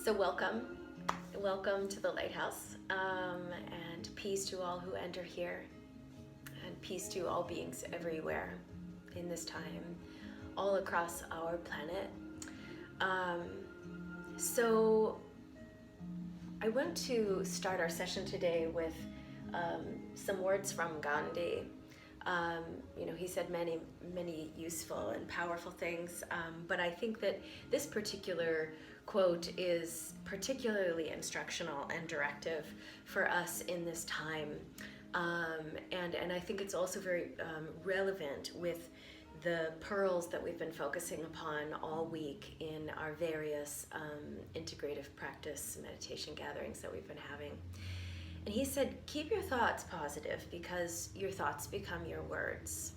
So welcome to the lighthouse, and peace to all who enter here, and peace to all beings everywhere in this time, all across our planet. Um, so I want to start our session today with some words from Gandhi. Um, he said many useful and powerful things, but I think that this particular quote is particularly instructional and directive for us in this time. And I think it's also very relevant with the pearls that we've been focusing upon all week in our various integrative practice meditation gatherings that we've been having. And he said, keep your thoughts positive because your thoughts become your words.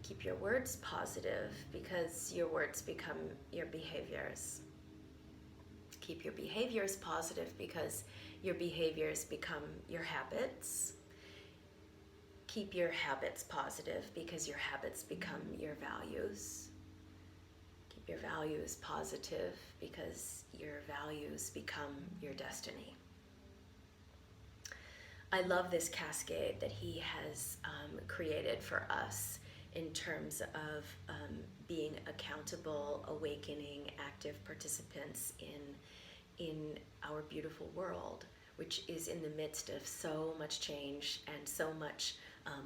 Keep your words positive because your words become your behaviors. Keep your behaviors positive because your behaviors become your habits. Keep your habits positive because your habits become your values. Keep your values positive because your values become your destiny. I love this cascade that he has created for us in terms of being accountable, awakening, active participants in our beautiful world, which is in the midst of so much change and so much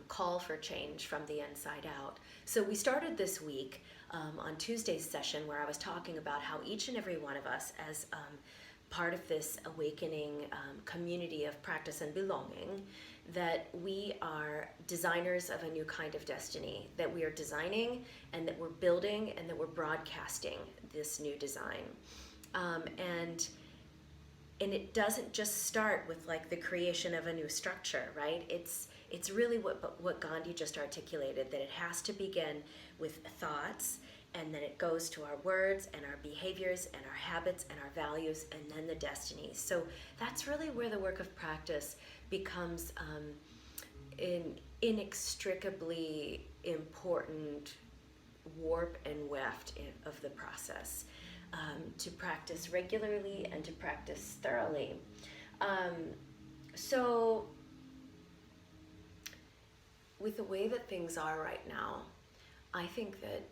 call for change from the inside out. So we started this week on Tuesday's session where I was talking about how each and every one of us as part of this awakening community of practice and belonging, that we are designers of a new kind of destiny, that we are designing and that we're building and that we're broadcasting this new design. And it doesn't just start with like the creation of a new structure, right? It's really what Gandhi just articulated, that it has to begin with thoughts, and then it goes to our words and our behaviors and our habits and our values and then the destinies. So that's really where the work of practice becomes an inextricably important warp and weft of the process, to practice regularly and to practice thoroughly. So with the way that things are right now, I think that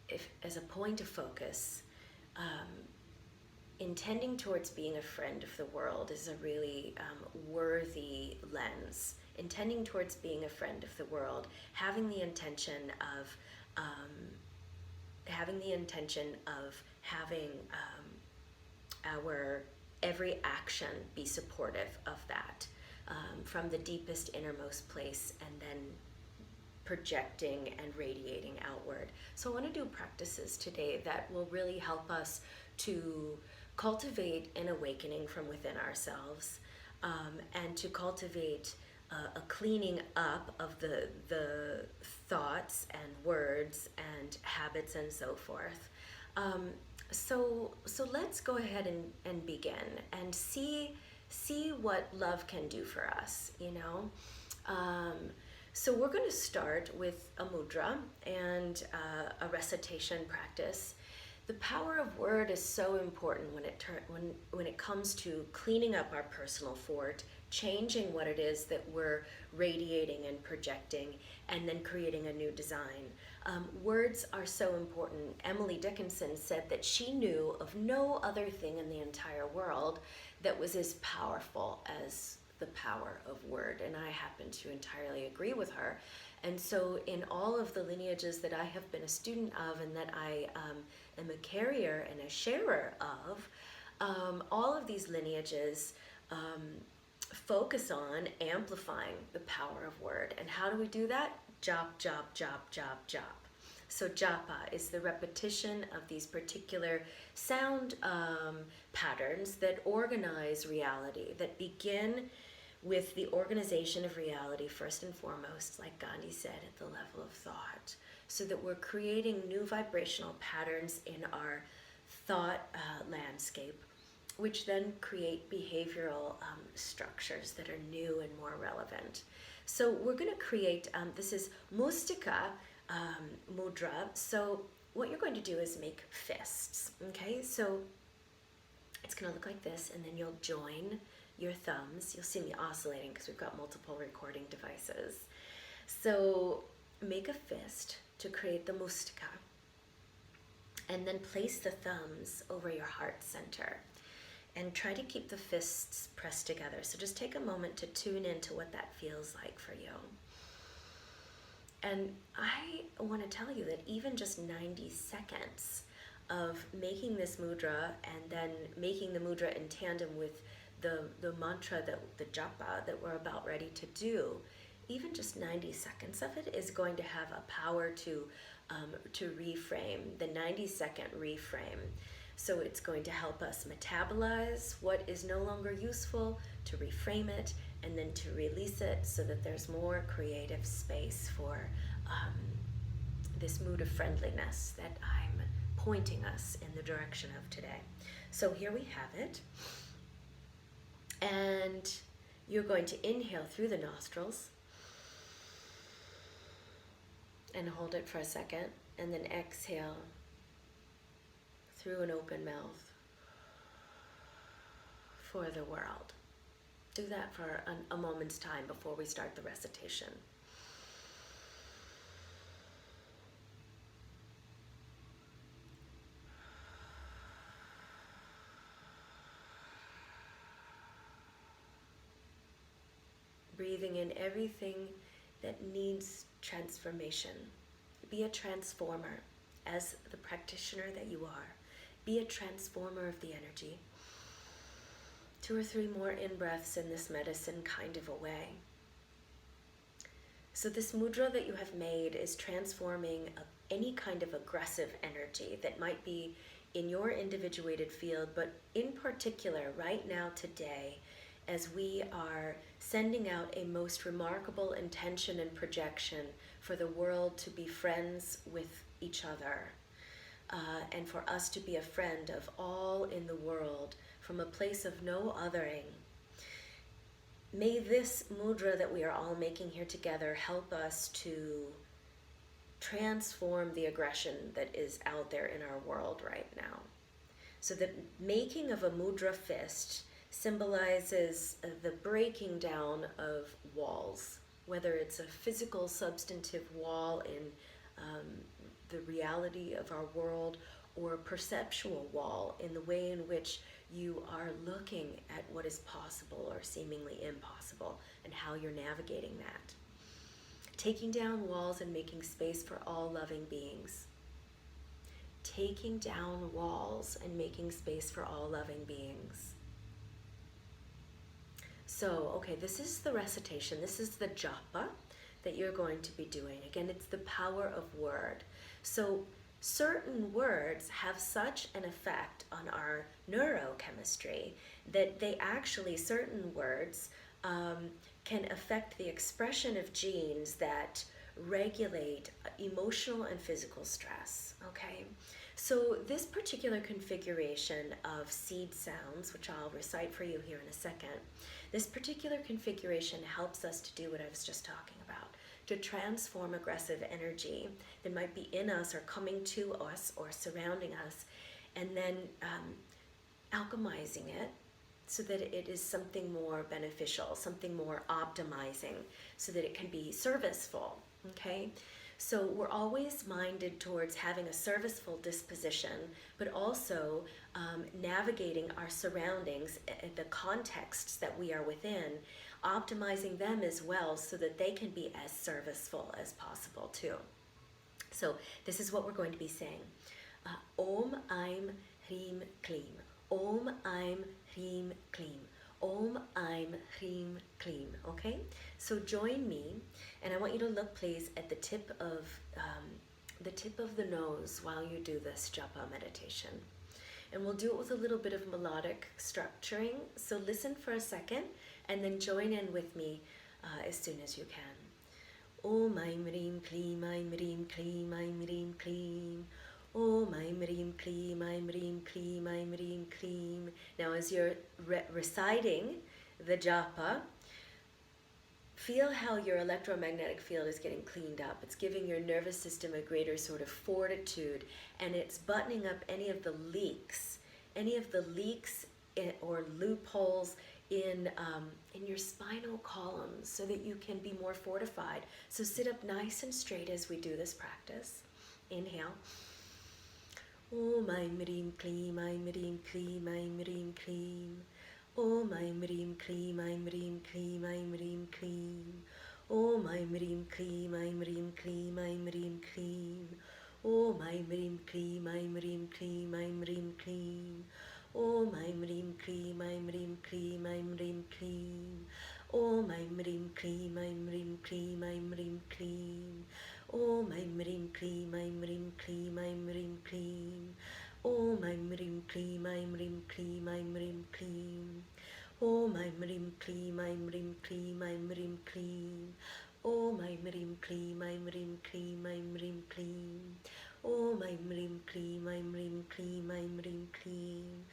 if, as a point of focus, intending towards being a friend of the world is a really worthy lens. Intending towards being a friend of the world, having the intention of having our every action be supportive of that, from the deepest innermost place, and then projecting and radiating outward. So I want to do practices today that will really help us to cultivate an awakening from within ourselves, and to cultivate a cleaning up of the thoughts and words and habits and so forth. So let's go ahead and begin and see what love can do for us, So we're going to start with a mudra and a recitation practice. The power of word is so important when it comes to cleaning up our personal fort, changing what it is that we're radiating and projecting, and then creating a new design. Words are so important. Emily Dickinson said that she knew of no other thing in the entire world that was as powerful as the power of word, and I happen to entirely agree with her. And so in all of the lineages that I have been a student of and that I am a carrier and a sharer of, all of these lineages focus on amplifying the power of word. And how do we do that? Jop, jop, jop, jop, jop. So japa is the repetition of these particular sound patterns that organize reality, that begin with the organization of reality first and foremost, like Gandhi said, at the level of thought, so that we're creating new vibrational patterns in our thought landscape, which then create behavioral structures that are new and more relevant. So we're going to create, this is Mustika mudra. So what you're going to do is make fists, okay? So It's going to look like this, and then you'll join your thumbs. You'll see me oscillating because we've got multiple recording devices. So make a fist to create the mustika, and then place the thumbs over your heart center and try to keep the fists pressed together. So just take a moment to tune into what that feels like for you. And I want to tell you that even just 90 seconds of making this mudra and then making the mudra in tandem with the mantra, the japa that we're about ready to do, even just 90 seconds of it is going to have a power to reframe, the 90-second reframe. So it's going to help us metabolize what is no longer useful, to reframe it, and then to release it so that there's more creative space for this mood of friendliness that I'm pointing us in the direction of today. So here we have it. And you're going to inhale through the nostrils and hold it for a second, and then exhale through an open mouth for the world. Do that for a moment's time before we start the recitation. Breathing in everything that needs transformation. Be a transformer as the practitioner that you are. Be a transformer of the energy. 2 or 3 more in-breaths in this medicine kind of a way. So this mudra that you have made is transforming any kind of aggressive energy that might be in your individuated field, but in particular right now today, as we are sending out a most remarkable intention and projection for the world to be friends with each other, and for us to be a friend of all in the world from a place of no othering. May this mudra that we are all making here together help us to transform the aggression that is out there in our world right now. So the making of a mudra fist symbolizes the breaking down of walls, whether it's a physical substantive wall in the reality of our world, or a perceptual wall in the way in which you are looking at what is possible or seemingly impossible and how you're navigating that. Taking down walls and making space for all loving beings. Taking down walls and making space for all loving beings. So, okay, this is the recitation. This is the japa that you're going to be doing. Again, it's the power of word. So certain words have such an effect on our neurochemistry that they actually, certain words can affect the expression of genes that regulate emotional and physical stress, okay? So this particular configuration of seed sounds, which I'll recite for you here in a second, this particular configuration helps us to do what I was just talking about, to transform aggressive energy that might be in us or coming to us or surrounding us, and then alchemizing it so that it is something more beneficial, something more optimizing, so that it can be serviceful, okay? So we're always minded towards having a serviceful disposition, but also navigating our surroundings, the contexts that we are within, optimizing them as well so that they can be as serviceful as possible too. So this is what we're going to be saying. Om Aim Hrim Klim. Om Aim Hrim Klim. Om Aim Hrim Klim. Okay? So join me, and I want you to look, please, at the tip of the nose while you do this japa meditation. And we'll do it with a little bit of melodic structuring. So listen for a second, and then join in with me as soon as you can. Om Aim Hrim Klim, Aim Hrim Klim, Aim Hrim Klim. Om Aim Hrim Klim, Aim Hrim Klim, Aim Hrim Klim. Now as you're reciting the japa, feel how your electromagnetic field is getting cleaned up. It's giving your nervous system a greater sort of fortitude, and it's buttoning up any of the leaks, any of the leaks or loopholes in your spinal columns so that you can be more fortified. So sit up nice and straight as we do this practice. Inhale. Om Aim Rim Kleem, Aim Rim Kleem, Aim Rim Kleem. Om Aim Rim Kleem, Aim Rim Kleem, Aim Rim Kleem. Om Aim Rim Kleem, Aim Rim Kleem, Aim Rim Kleem. Om Aim Rim Kleem, Aim Rim Kleem, Aim Rim Kleem. Om Aim Rim Kleem, Aim Rim Kleem, Aim Rim Kleem. Om Aim Rim Kleem, Aim Rim Kleem, Aim Rim Kleem. Om Aim Rim Kleem, Aim Rim Kleem, Aim Rim Kleem. Om Aim Rim Kleem, Aim Rim Kleem, Aim Rim Kleem. Om Aim Rim Kleem, Aim Rim Kleem, Aim Rim Kleem. Om Aim Rim Kleem, Aim Rim Kleem, Aim Rim Kleem. Om Aim Rim Kleem, Aim Rim Kleem, Aim Rim Kleem.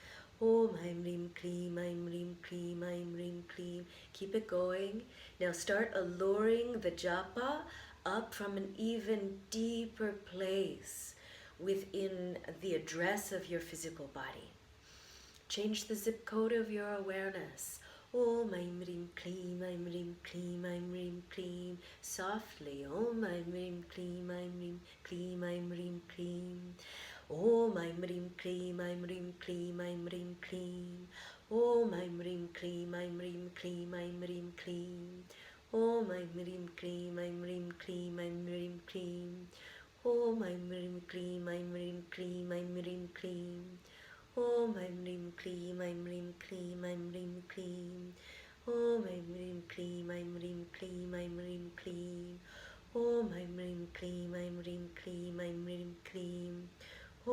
Om Aim Rim Kleem, Aim Rim Kleem, Aim Rim Kleem. Keep it going. Now start alluring the japa up from an even deeper place within the address of your physical body. Change the zip code of your awareness. Om Aim Rim Kleem, Aim Rim Kleem, Aim Rim Kleem. Softly. Om Aim Rim Kleem, Aim Rim Kleem, Aim Rim Kleem. Om Aim Rim Kleem, Aim Rim Kleem, Aim Rim Kleem. Om Aim Rim Kleem, Aim Rim Kleem, Aim Rim Kleem. Om Aim Rim Kleem, Aim Rim Kleem, Aim Rim Kleem. Om Aim Rim Kleem, Aim Rim Kleem, Aim Rim Kleem. Om Aim Rim Kleem, Aim Rim Kleem, Aim Rim Kleem. Om Aim Rim Kleem, Aim Rim Kleem, Aim Rim Kleem. Om Aim Rim Kleem, Aim Rim Kleem, Aim Rim Kleem.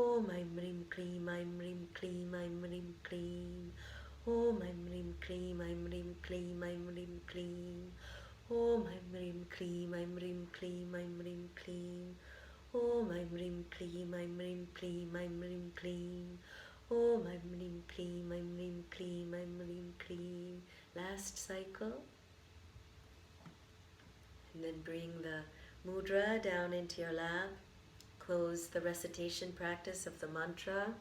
Om Aim Rim Kleem, Aim Rim Kleem, Aim Rim Kleem. Om Aim Rim Kleem, Aim Rim Kleem, Aim Rim Kleem. Om Aim Rim Kleem, Aim Rim Kleem, Aim Rim Kleem. Om Aim Rim Kleem, Aim Rim Kleem, Aim Rim Kleem. Om Aim Rim Kleem, Aim Rim Kleem, Aim Rim Kleem. Last cycle. And then bring the mudra down into your lap. Close the recitation practice of the mantra.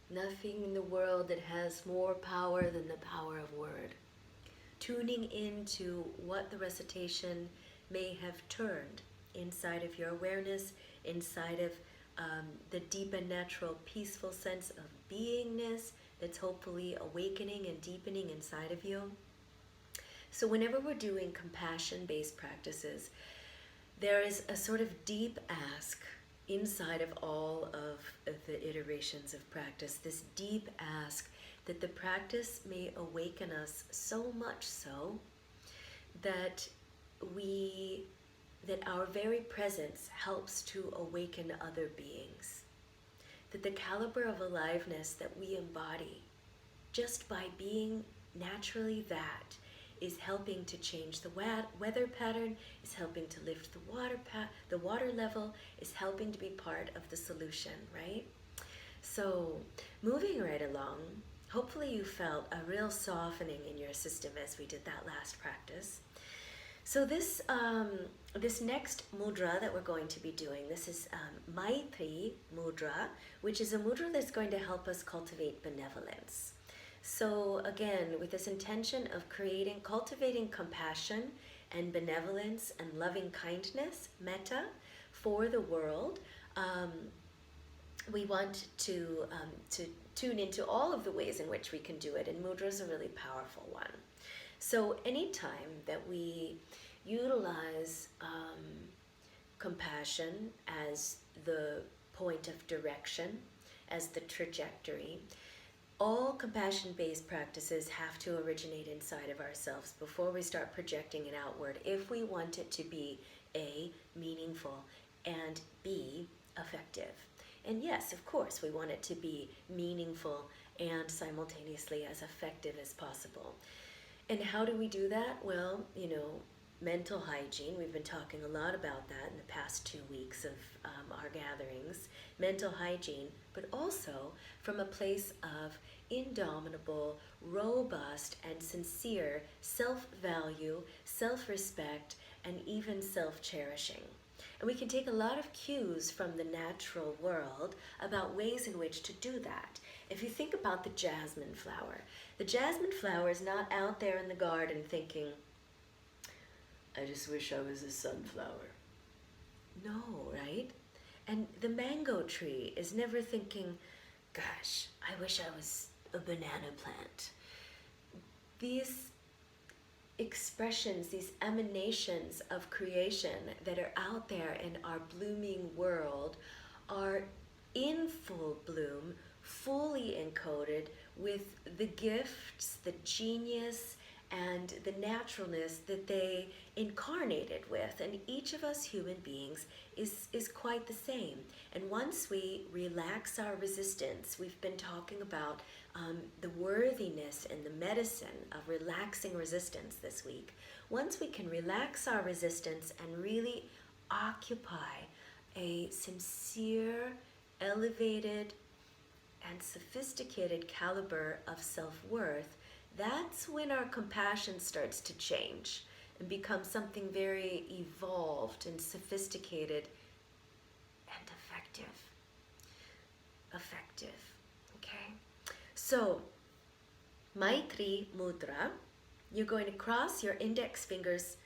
Nothing in the world that has more power than the power of word. Tuning into what the recitation may have turned inside of your awareness, inside of the deep and natural peaceful sense of beingness that's hopefully awakening and deepening inside of you. So whenever we're doing compassion-based practices, there is a sort of deep ask inside of all of the iterations of practice, this deep ask that the practice may awaken us so much so that our very presence helps to awaken other beings. That the caliber of aliveness that we embody just by being naturally that is helping to change the weather pattern, is helping to lift the water level, is helping to be part of the solution, right? So moving right along, hopefully you felt a real softening in your system as we did that last practice. So this next mudra that we're going to be doing, this is Maitri mudra, which is a mudra that's going to help us cultivate benevolence. So again, with this intention of cultivating compassion and benevolence and loving kindness, metta, for the world, we want to tune into all of the ways in which we can do it, and mudra is a really powerful one. So anytime that we utilize compassion as the point of direction, as the trajectory, all compassion-based practices have to originate inside of ourselves before we start projecting it outward if we want it to be A, meaningful, and B, effective. And yes, of course, we want it to be meaningful and simultaneously as effective as possible. And how do we do that? Well, mental hygiene. We've been talking a lot about that in the past 2 weeks of our gatherings. Mental hygiene, but also from a place of indomitable, robust, and sincere self-value, self-respect, and even self-cherishing. And we can take a lot of cues from the natural world about ways in which to do that. If you think about the jasmine flower is not out there in the garden thinking, I just wish I was a sunflower. No, right? And the mango tree is never thinking, gosh, I wish I was a banana plant. These expressions, these emanations of creation that are out there in our blooming world are in full bloom, fully encoded with the gifts, the genius, and the naturalness that they incarnated with. And each of us human beings is quite the same. And once we relax our resistance, we've been talking about the worthiness and the medicine of relaxing resistance this week. Once we can relax our resistance and really occupy a sincere, elevated, and sophisticated caliber of self-worth, that's when our compassion starts to change and become something very evolved and sophisticated and effective. Okay? So, Maitri Mudra, you're going to cross your index fingers,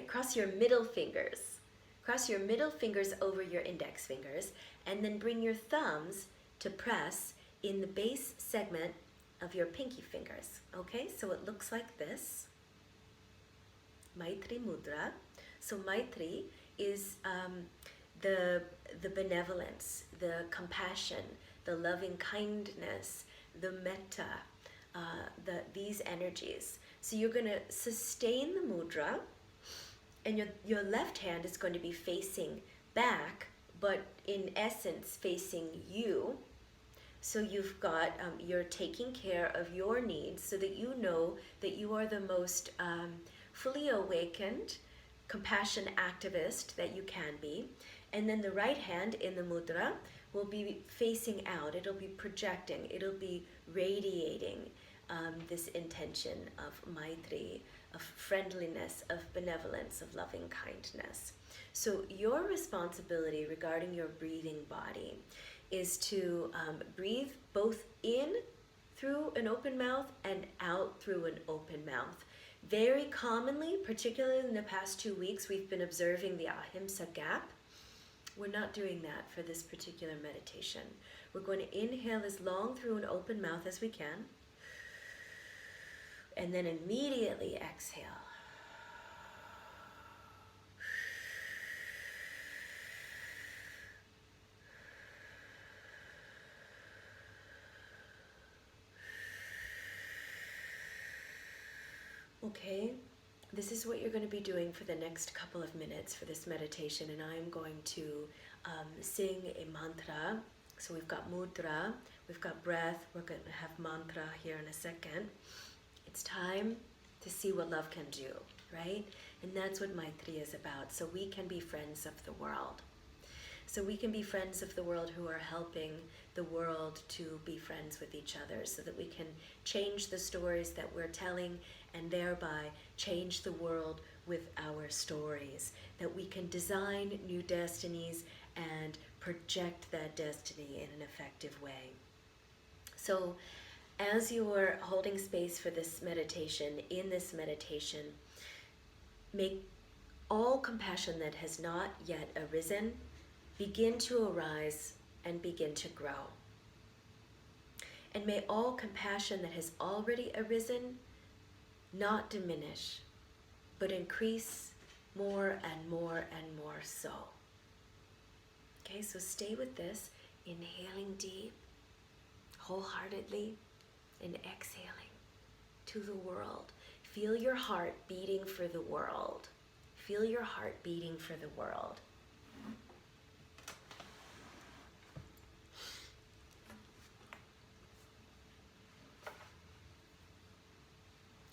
cross your middle fingers. Cross your middle fingers over your index fingers, and then bring your thumbs to press in the base segment of your pinky fingers. Okay, so it looks like this. Maitri Mudra. So Maitri is the benevolence, the compassion, the loving kindness, the metta, these energies. So you're going to sustain the mudra, and your left hand is going to be facing back, but in essence facing you. So you've got, you're taking care of your needs so that you know that you are the most fully awakened, compassion activist that you can be. And then the right hand in the mudra will be facing out. It'll be projecting. It'll be radiating this intention of maitri, of friendliness, of benevolence, of loving kindness. So your responsibility regarding your breathing body is to breathe both in through an open mouth and out through an open mouth. Very commonly, particularly in the past 2 weeks, we've been observing the ahimsa gap. We're not doing that for this particular meditation. We're going to inhale as long through an open mouth as we can, and then immediately exhale. Okay, this is what you're going to be doing for the next couple of minutes for this meditation, and I'm going to sing a mantra. So we've got mudra, we've got breath, we're going to have mantra here in a second. It's time to see what love can do, right? And that's what Maitri is about. So we can be friends of the world. So we can be friends of the world who are helping the world to be friends with each other, so that we can change the stories that we're telling and thereby change the world with our stories, that we can design new destinies and project that destiny in an effective way. So as you are holding space for this meditation, in this meditation, make all compassion that has not yet arisen begin to arise and begin to grow. And may all compassion that has already arisen not diminish, but increase more and more and more so. Okay, so stay with this, inhaling deep, wholeheartedly, and exhaling to the world. Feel your heart beating for the world. Feel your heart beating for the world.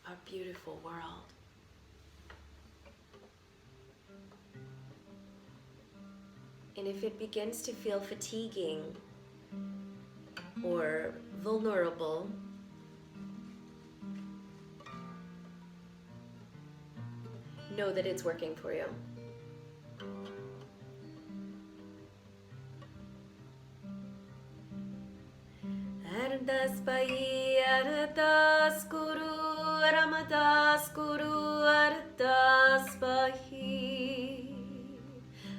Our beautiful world. And if it begins to feel fatiguing or vulnerable, know that it's working for you. Arandas Pai, Aradas Guru, Ramadas Guru, Aradas Pai.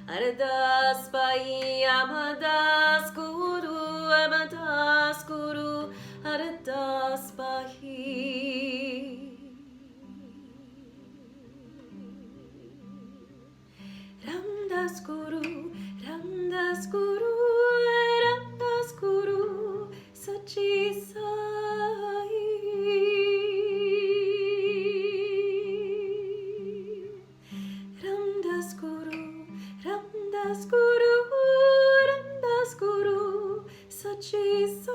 Aradas Pai, Amadas Guru, Amadas Guru, Aradas Pai. Ramdas Guru, Ramdas Guru, Ramdas Guru, Sachi Sai. Ramdas Guru, Ramdas Guru, Ramdas Guru, Sachi Sai.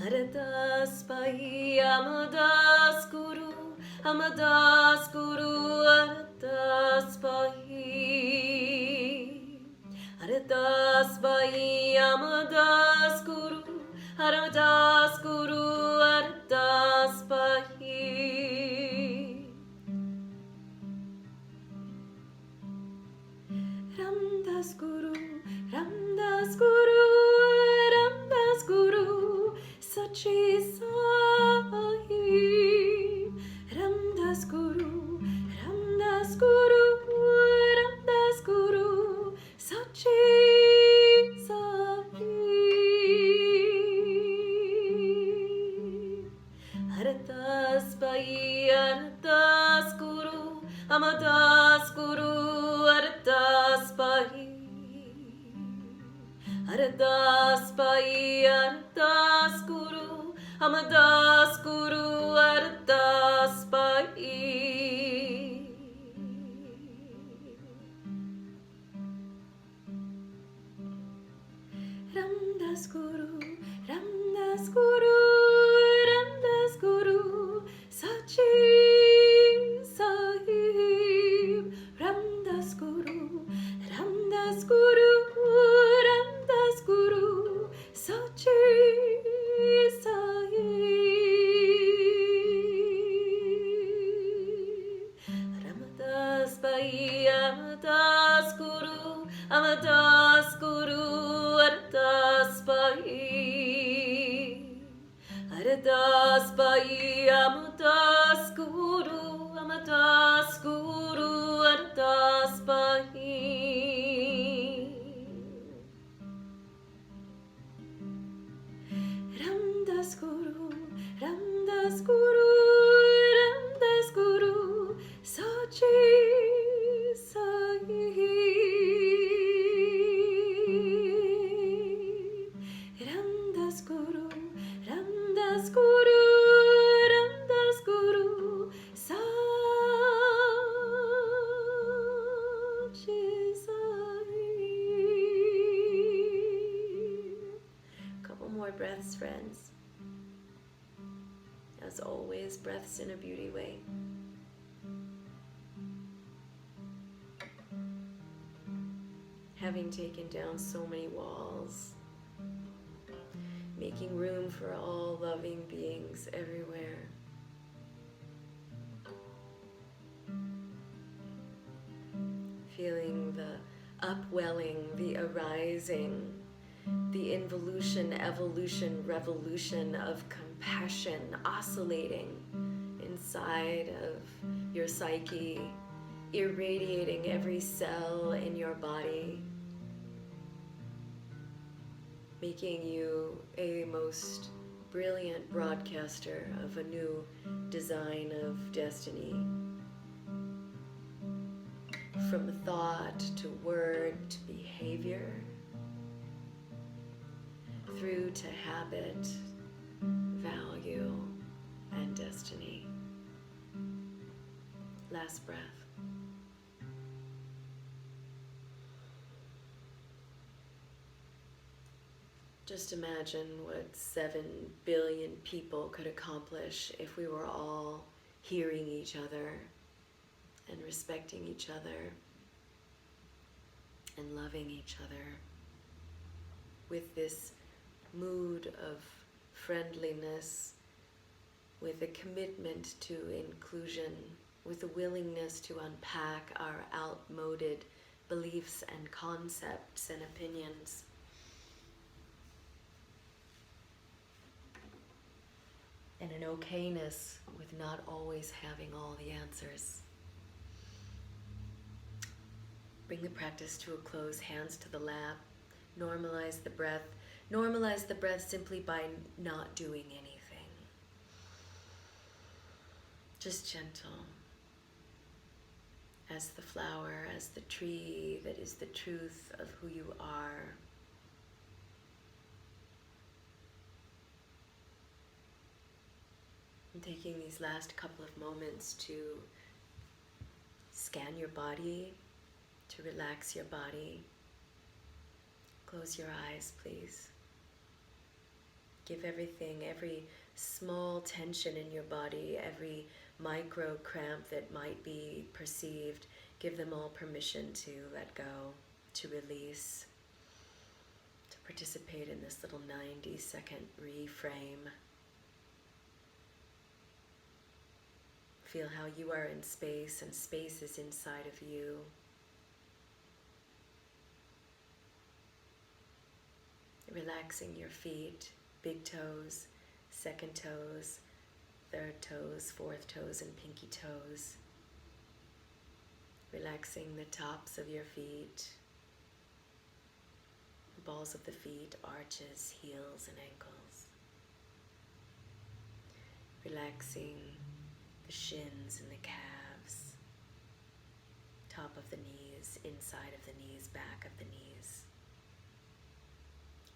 Aradas Pai, Amadas Guru, Amadas Guru, Aradas Pai. Aradas Pai, Amadas Guru, Aradas Guru, Aradas Pai. Ramdas Guru, Ramdas Guru, Ramdas Guru, Sachi Sai. Ramdas Guru, Ramdas Guru, Ramdas Guru, Sachi Sai. Aradas Pai, Aradas Guru, Amadas Guru, Aradas Pai. Aradas Pai, Aradas Guru, Amadas Guru, Aradas Pai. Ramdas Guru, Ramdas Guru, Ramdas Guru, Sachi Sahib. Ramdas Guru, Ramdas Guru, Ramdas Guru, Sachi Sahib. Ramadas Pai, Amadas Guru, Amadas Guru, Aradas Pai. Aradas Pai, Amadas Guru, Amadas Guru, Aradas Pai. Ramdas Guru, Ramdas Guru, Ramdas Guru, Sachi Sai. Ramdas Guru, Ramdas Guru, Ramdas Guru, Sachi Sai. Couple more breaths, friends. As always, breaths in a beauty way. Having taken down so many walls, making room for all loving beings everywhere. Feeling the upwelling, the arising, the involution, evolution, revolution of compassion oscillating inside of your psyche, irradiating every cell in your body, making you a most brilliant broadcaster of a new design of destiny. From thought to word to behavior, through to habit, value, and destiny. Last breath. Just imagine what 7 billion people could accomplish if we were all hearing each other and respecting each other and loving each other with this mood of friendliness, with a commitment to inclusion, with a willingness to unpack our outmoded beliefs and concepts and opinions. And an okayness with not always having all the answers. Bring the practice to a close, hands to the lap. Normalize the breath. Normalize the breath simply by not doing anything. Just gentle. As the flower, as the tree that is the truth of who you are. And taking these last couple of moments to scan your body, to relax your body. Close your eyes, please. Give everything, every small tension in your body, every micro cramp that might be perceived, give them all permission to let go, to release, to participate in this little 90-second reframe. Feel how you are in space and space is inside of you. Relaxing your feet, big toes, second toes, third toes, fourth toes, and pinky toes. Relaxing the tops of your feet, the balls of the feet, arches, heels, and ankles. Relaxing the shins and the calves, top of the knees, inside of the knees, back of the knees.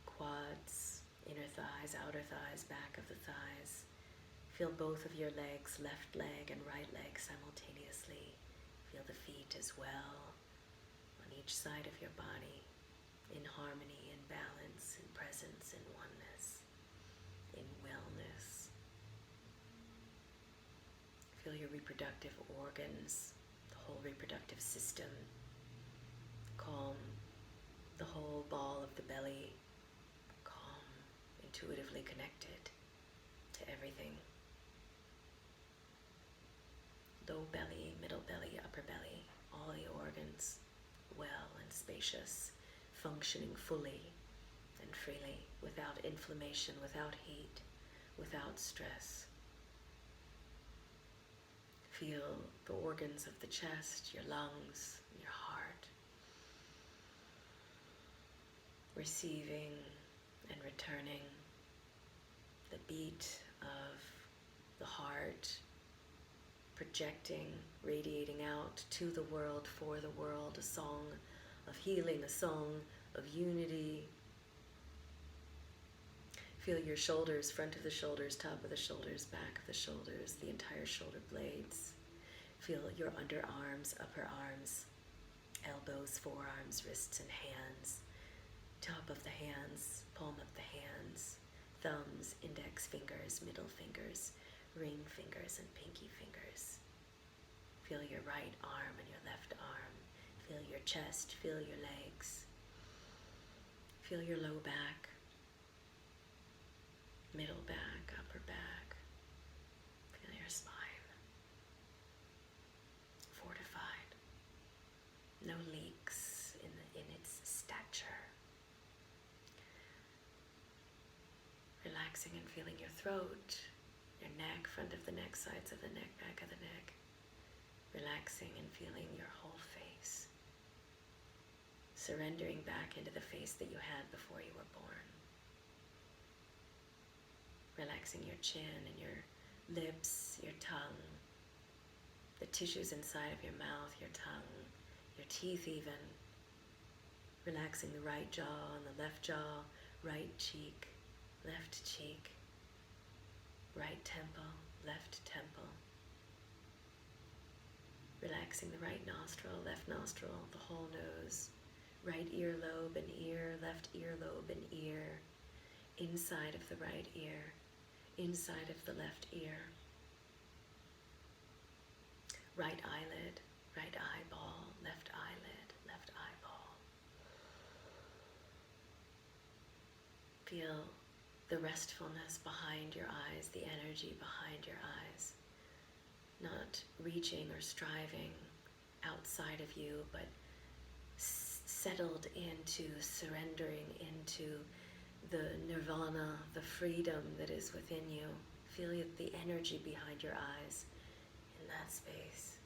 Quads, inner thighs, outer thighs, back of the thighs. Feel both of your legs, left leg and right leg simultaneously. Feel the feet as well on each side of your body, in harmony, in balance, in presence, in oneness, in wellness. Feel your reproductive organs, the whole reproductive system. Calm the whole ball of the belly. Intuitively connected to everything. Low belly, middle belly, upper belly, all the organs well and spacious, functioning fully and freely, without inflammation, without heat, without stress. Feel the organs of the chest, your lungs, your heart, receiving and returning the beat of the heart, projecting, radiating out to the world, for the world, a song of healing, a song of unity. Feel your shoulders, front of the shoulders, top of the shoulders, back of the shoulders, the entire shoulder blades. Feel your underarms, upper arms, elbows, forearms, wrists, and hands. Top of the hands, palm of the hands, thumbs, index fingers, middle fingers, ring fingers, and pinky fingers. Feel your right arm and your left arm. Feel your chest, feel your legs. Feel your low back, middle back, upper back. Feel your spine. Fortified. No leaks in its stature. Relaxing and feeling your throat, your neck, front of the neck, sides of the neck, back of the neck. Relaxing and feeling your whole face. Surrendering back into the face that you had before you were born. Relaxing your chin and your lips, your tongue, the tissues inside of your mouth, your tongue, your teeth even. Relaxing the right jaw and the left jaw, right cheek, left cheek, right temple, left temple. Relaxing the right nostril, left nostril, the whole nose, right earlobe and ear, left earlobe and ear, inside of the right ear, inside of the left ear, right eyelid, right eyeball, left eyelid, left eyeball. Feel the restfulness behind your eyes, the energy behind your eyes, not reaching or striving outside of you, but settled into surrendering into the nirvana, the freedom that is within you. Feel the energy behind your eyes in that space.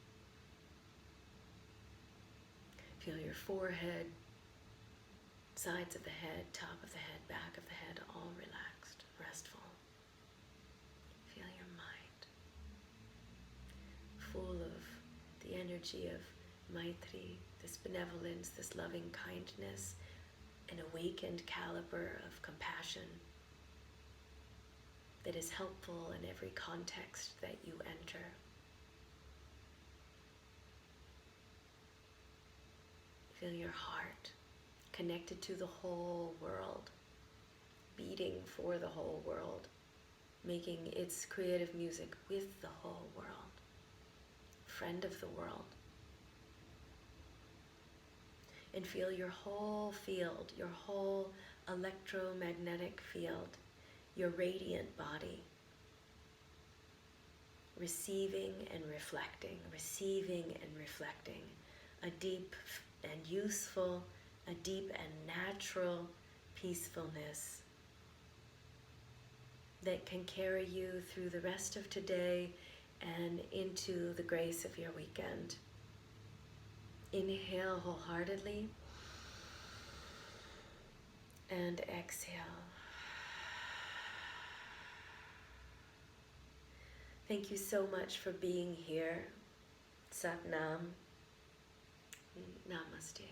Feel your forehead, sides of the head, top of the head, back of the head, all relaxed, restful. Feel your mind full of the energy of Maitri, this benevolence, this loving kindness, an awakened caliber of compassion that is helpful in every context that you enter. Feel your heart connected to the whole world, beating for the whole world, making its creative music with the whole world, friend of the world. And feel your whole field, your whole electromagnetic field, your radiant body, receiving and reflecting, a deep and useful, a deep and natural peacefulness that can carry you through the rest of today and into the grace of your weekend. Inhale wholeheartedly and exhale. Thank you so much for being here. Sat Nam. Namaste.